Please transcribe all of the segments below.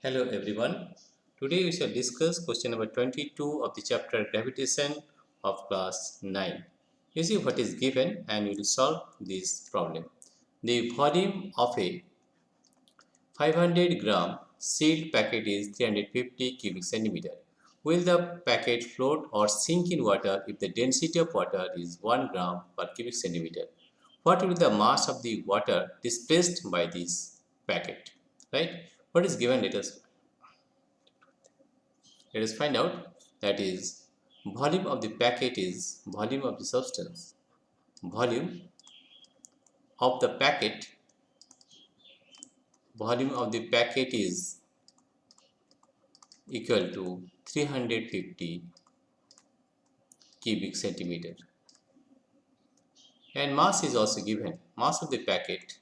Hello everyone. Today we shall discuss question number 22 of the chapter Gravitation of class 9. You see what is given and we will solve this problem. The volume of a 500 gram sealed packet is 350 cubic centimeter. Will the packet float or sink in water if the density of water is 1 gram per cubic centimeter? What will be the mass of the water displaced by this packet? Right? What is given? Let us find out. That is, volume of the packet is volume of the substance. Volume of the packet, volume of the packet is equal to 350 cubic centimeter. And mass is also given. Mass of the packet,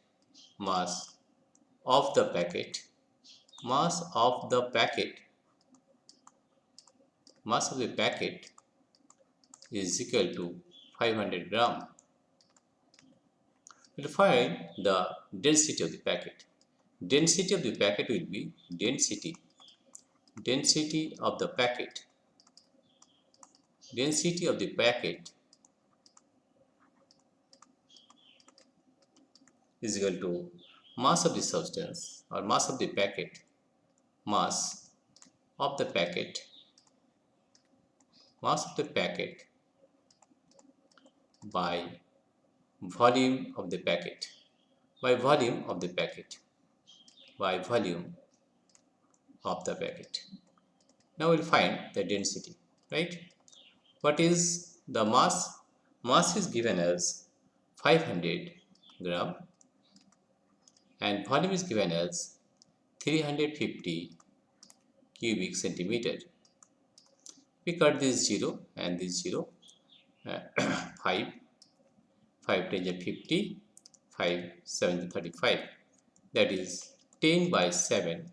mass of the packet, mass of the packet, mass of the packet is equal to 500 gram. We'll find the density of the packet. Density of the packet will be density of the packet. Density of the packet is equal to mass of the substance or mass of the packet, mass of the packet, mass of the packet by volume of the packet, by volume of the packet, by volume of the packet. Now we'll find the density, right? What is the mass? Mass is given as 500 gram and volume is given as 350 cubic centimeter. We cut this 0 and this 0. 5 10 is 50, 5 7 is 35. That is 10 by 7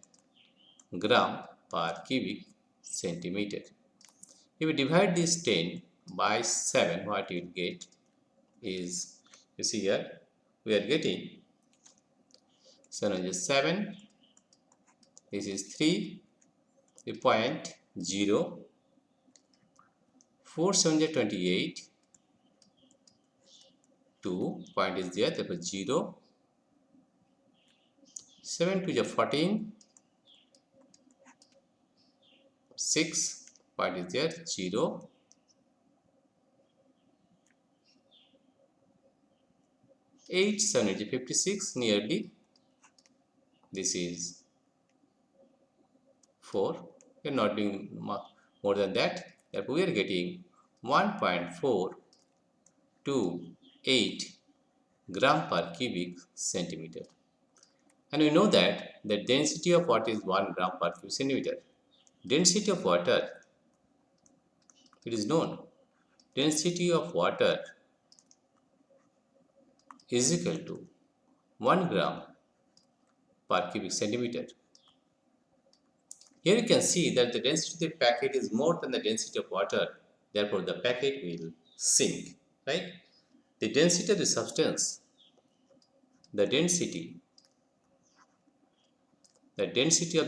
gram per cubic centimeter. If we divide this 10 by 7, what you will get is, you see here, we are getting 7 is 7, this is 3, the point 0, 4 7 is 28, 2 point is there, therefore 0, 7 2 is 14, 6 point is there, 0, 8 7 is 56, nearly, this is 4, we are not doing more than that, therefore we are getting 1.428 gram per cubic centimeter. And we know that the density of water is 1 gram per cubic centimeter. Density of water, it is known, density of water is equal to 1 gram per cubic centimeter. Here you can see that the density of the packet is more than the density of water, therefore the packet will sink, right? The density of the substance, the density of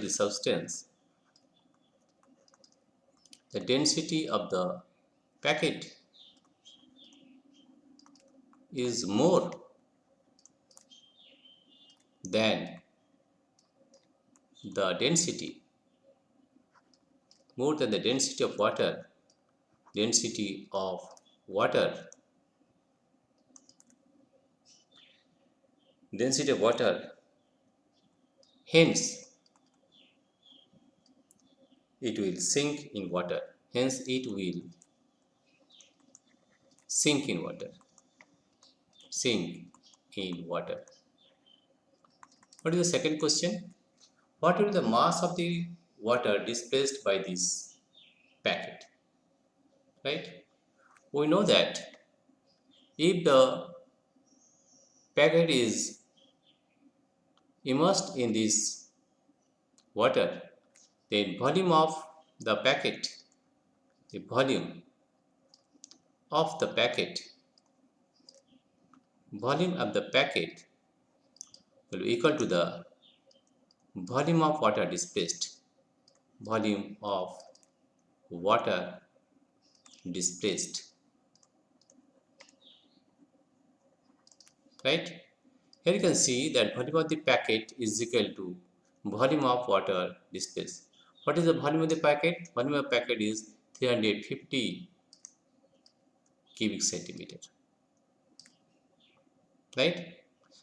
the substance, the density of the packet is more than the density of water, density of water, density of water, hence it will sink in water, hence it will sink in water, sink in water. What is the second question? What will be the mass of the water displaced by this packet? Right? We know that if the packet is immersed in this water, then volume of the packet, the volume of the packet, volume of the packet will be equal to the volume of water displaced. volume of water displaced, right? Here you can see that volume of the packet is equal to volume of water displaced. What is the volume of the packet? Volume of packet is 350 cubic centimeter, right?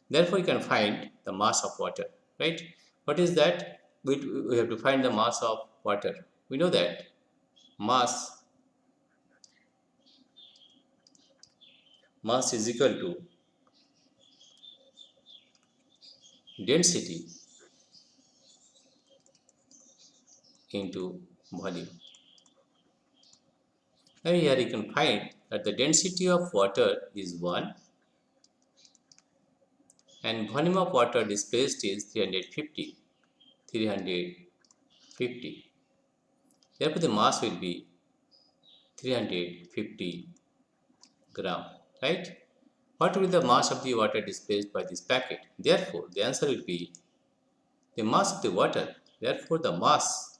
Therefore, you can find the mass of water, right? What is that? We have to find the mass of water. We know that mass mass is equal to density into volume. Now here you can find that the density of water is 1 and volume of water displaced is 350. 350. Therefore, the mass will be 350 gram, right? What will be the mass of the water displaced by this packet? Therefore, the answer will be the mass of the water. Therefore, the mass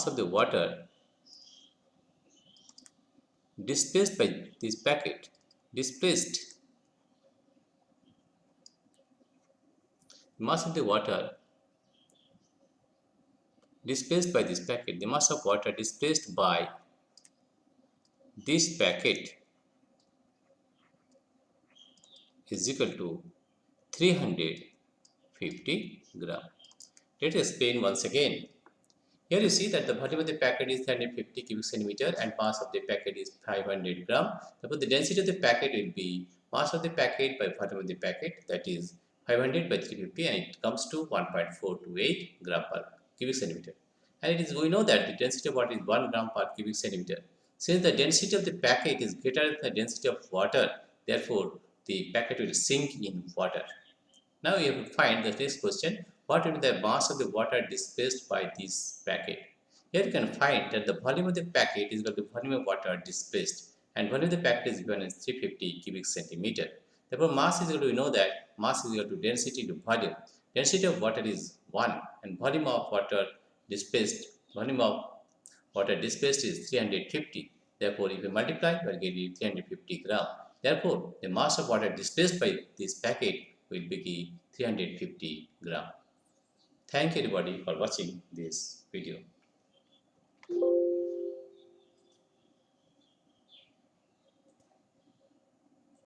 of the water displaced by this packet, displaced, mass of the water displaced by this packet, the mass of water displaced by this packet is equal to 350 gram. Let us explain once again. Here you see that the volume of the packet is 350 cubic centimeter and mass of the packet is 500 gram. Therefore, the density of the packet will be mass of the packet by volume of the packet, that is 500 by 350, and it comes to 1.428 gram per cubic centimeter. And it is, we know that the density of water is 1 gram per cubic centimeter. Since the density of the packet is greater than the density of water, therefore the packet will sink in water. Now you have to find the next question. What will be the mass of the water displaced by this packet? Here you can find that the volume of the packet is equal to volume of water displaced, and volume of the packet is given as 350 cubic centimeter. Therefore, mass is equal to, we know that mass is equal to density to volume. Density of water is 1 and volume of water displaced is 350. Therefore, if you multiply, you will get 350 gram. Therefore, the mass of water displaced by this packet will be 350 gram. Thank you everybody for watching this video.